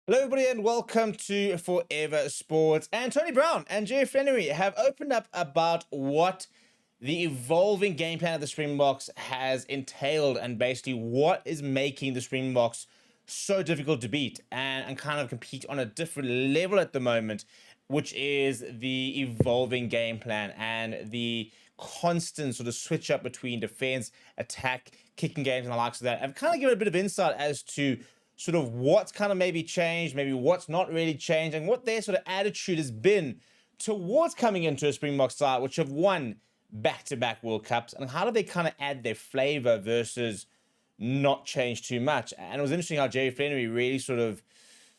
Hello, everybody, and welcome to Forever Sports. And Tony Brown and Jerry Flannery have opened up about what the evolving game plan of the Springboks has entailed and basically what is making the Springboks so difficult to beat and kind of compete on a different level at the moment, which is the evolving game plan and the constant sort of switch up between defense, attack, kicking games, and the likes of that. I've kind of given a bit of insight as to sort of what's kind of maybe changed, maybe what's not really changed, and what their sort of attitude has been towards coming into a Springbok side, which have won back-to-back World Cups, and how do they kind of add their flavor versus not change too much. And it was interesting how Jerry Flannery really sort of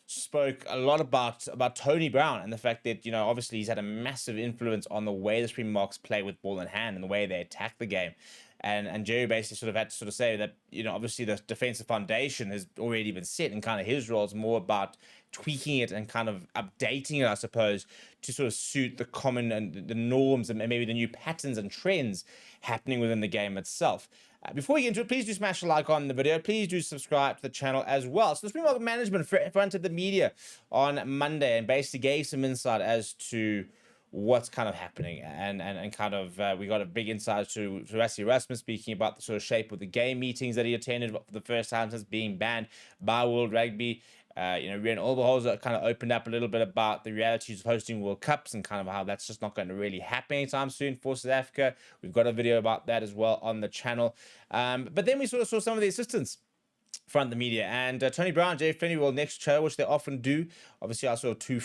spoke a lot about Tony Brown and the fact that, obviously he's had a massive influence on the way the Springboks play with ball in hand and the way they attack the game. And Jerry basically sort of had to sort of say that, obviously the defensive foundation has already been set, and kind of his role is more about tweaking it and kind of updating it, I suppose, to sort of suit the common and the norms and maybe the new patterns and trends happening within the game itself. Before we get into it, please do smash a like on the video. Please do subscribe to the channel as well. So the Springbok management fronted the media on Monday and basically gave some insight as to what's kind of happening, and kind of we got a big insight to Rassie Erasmus speaking about the sort of shape of the game meetings that he attended for the first time since being banned by World Rugby. Rian Olberholzer kind of opened up a little bit about the realities of hosting World Cups and kind of how that's just not going to really happen anytime soon for South Africa. We've got a video about that as well on the channel. But then we sort of saw some of the assistants front the media, and Tony Brown, Jay Finney will next show, which they often do. Obviously, I saw two new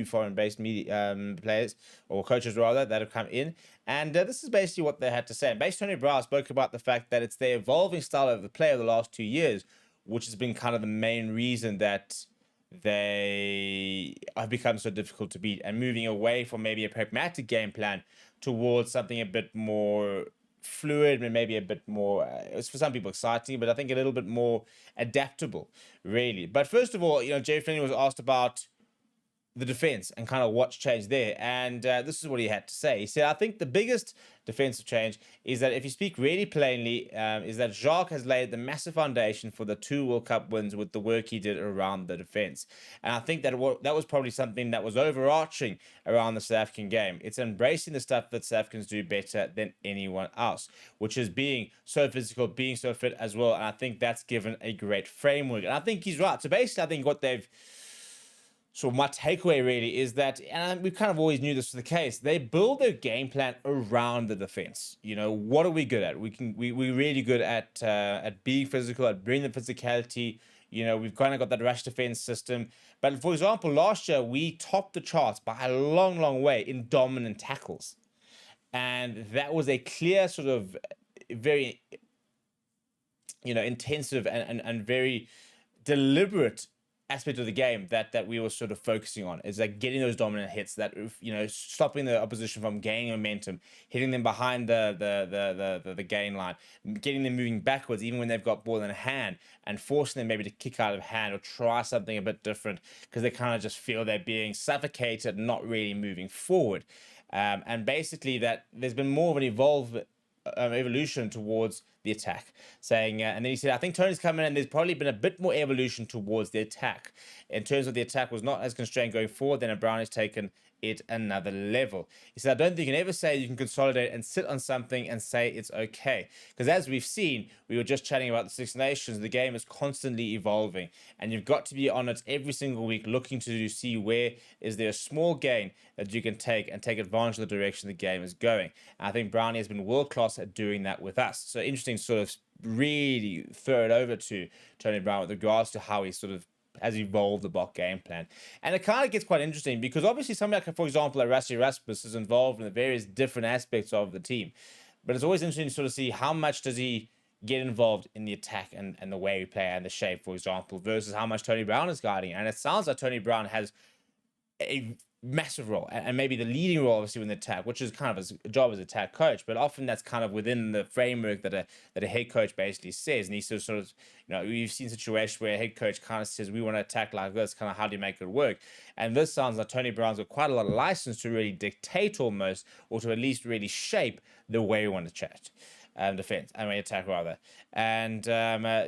foreign-based media players or coaches rather that have come in, and this is basically what they had to say. And basically, Tony Brown spoke about the fact that it's their evolving style of the play over the last 2 years, which has been kind of the main reason that they have become so difficult to beat, and moving away from maybe a pragmatic game plan towards something a bit more fluid and maybe a bit more, it's for some people exciting, but I think a little bit more adaptable, really. But first of all, Jay Finney was asked about the defense and kind of what's changed there. And this is what he had to say. He said, I think the biggest defensive change is that, if you speak really plainly, is that Jacques has laid the massive foundation for the 2 World Cup wins with the work he did around the defense. And I think that that was probably something that was overarching around the South African game. It's embracing the stuff that South Africans do better than anyone else, which is being so physical, being so fit as well. And I think that's given a great framework. And I think he's right. So basically, I think what they've So my takeaway really is that, and we kind of always knew this was the case, they build their game plan around the defense. What are we good at? We're really good at being physical, at bringing the physicality. We've kind of got that rush defense system. But for example, last year we topped the charts by a long, long way in dominant tackles, and that was a clear sort of very intensive and very deliberate aspect of the game that we were sort of focusing on, is like getting those dominant hits, that stopping the opposition from gaining momentum, hitting them behind the gain line, getting them moving backwards even when they've got ball in hand, and forcing them maybe to kick out of hand or try something a bit different because they kind of just feel they're being suffocated, not really moving forward. And basically that there's been more of an evolution towards the attack, saying, and then he said, I think Tony's come in and there's probably been a bit more evolution towards the attack. In terms of the attack was not as constrained going forward, then Brown has taken it another level. He said, I don't think you can ever say you can consolidate and sit on something and say it's okay. Because as we've seen, we were just chatting about the Six Nations, the game is constantly evolving, and you've got to be on it every single week, looking to see where is there a small gain that you can take and take advantage of the direction the game is going. And I think Brownie has been world-class at doing that with us. So interesting to sort of really throw it over to Tony Brown with regards to how he sort of has evolved the Bok game plan. And it kind of gets quite interesting because obviously somebody like, for example, like Rassie Erasmus is involved in the various different aspects of the team. But it's always interesting to sort of see how much does he get involved in the attack and the way we play and the shape, for example, versus how much Tony Brown is guiding. And it sounds like Tony Brown has a massive role and maybe the leading role obviously in the attack, which is kind of his job as attack coach, but often that's kind of within the framework that a head coach basically says. And he sort of we've seen situations where a head coach kind of says, we want to attack like this, kind of how do you make it work? And this sounds like Tony Brown's got quite a lot of license to really dictate almost, or to at least really shape the way we want to chat. defense, I mean attack rather. And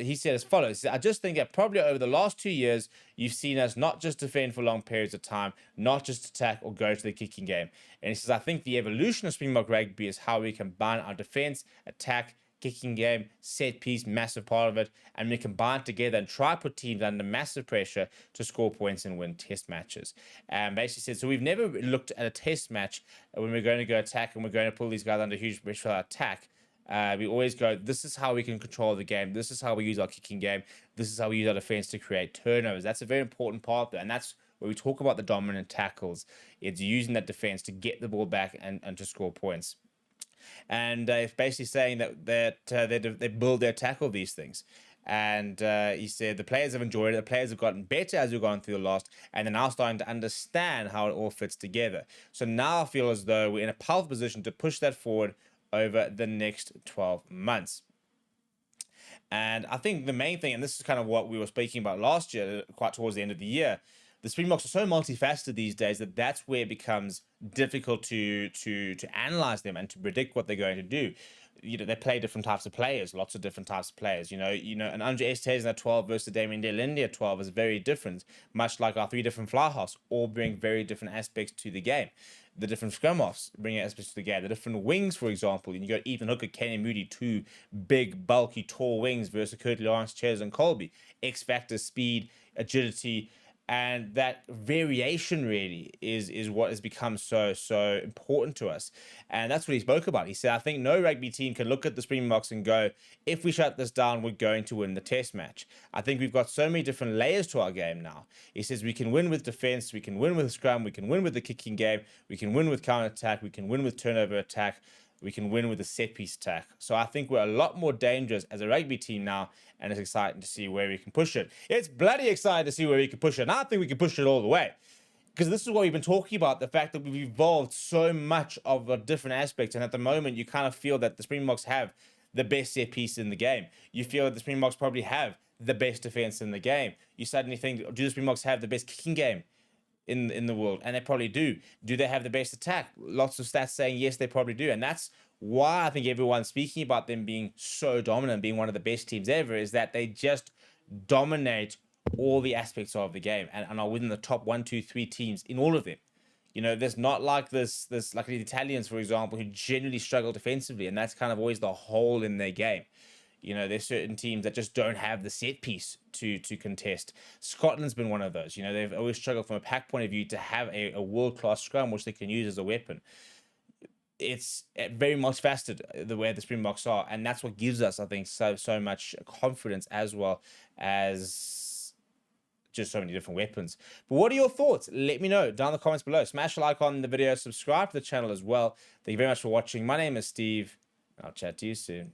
he said as follows: he said, I just think that probably over the last 2 years, you've seen us not just defend for long periods of time, not just attack or go to the kicking game. And he says, I think the evolution of Springbok rugby is how we combine our defense, attack, kicking game, set piece, massive part of it, and we combine together and try to put teams under massive pressure to score points and win test matches. And basically said, so we've never looked at a test match when we're going to go attack and we're going to pull these guys under huge pressure for our attack. We always go, this is how we can control the game. This is how we use our kicking game. This is how we use our defense to create turnovers. That's a very important part there. And that's where we talk about the dominant tackles. It's using that defense to get the ball back and to score points. And it's basically saying that they build their tackle these things. And he said the players have enjoyed it. The players have gotten better as we've gone through the last, and they're now starting to understand how it all fits together. So now I feel as though we're in a powerful position to push that forward over the next 12 months. And I think the main thing, and this is kind of what we were speaking about last year, quite towards the end of the year, the Springboks are so multifaceted these days that that's where it becomes difficult to analyze them and to predict what they're going to do. You know, they play different types of players, lots of different types of players. You know, an Andre Estes at 12 versus Damien Delinde at 12 is very different, much like our three different fly halves all bring very different aspects to the game. The different scrum offs bring aspects to the game. The different wings, for example, you got Ethan Hooker, Kenny Moody, two big, bulky, tall wings versus Curtly Lawrence, Ches, and Colby. X factor, speed, agility. And that variation really is what has become so important to us. And that's what he spoke about. He said, I think no rugby team can look at the Springboks and go, if we shut this down, we're going to win the test match. I think we've got so many different layers to our game now. He says we can win with defense, we can win with scrum, we can win with the kicking game, we can win with counter attack, we can win with turnover attack, we can win with a set piece attack. So I think we're a lot more dangerous as a rugby team now, and it's exciting to see where we can push it. It's bloody exciting to see where we can push it, and I think we can push it all the way. Because this is what we've been talking about, the fact that we've evolved so much of a different aspects, and at the moment you kind of feel that the Springboks have the best set piece in the game. You feel that the Springboks probably have the best defense in the game. You suddenly think, do the Springboks have the best kicking game in the world? And they probably do. Do they have the best attack? Lots of stats saying yes, they probably do. And that's why I think everyone's speaking about them being so dominant, being one of the best teams ever, is that they just dominate all the aspects of the game and are within the top 1, 2, 3 teams in all of them. You know, there's not like this like the Italians, for example, who generally struggle defensively, and that's kind of always the hole in their game. You know, there's certain teams that just don't have the set piece to contest. Scotland's been one of those. You know, they've always struggled from a pack point of view to have a world-class scrum which they can use as a weapon. It's very multifaceted the way the Springboks are, and that's what gives us, I think, so much confidence, as well as just so many different weapons. But what are your thoughts? Let me know down in the comments below. Smash a like on the video, subscribe to the channel as well. Thank you very much for watching. My name is Steve. I'll chat to you soon.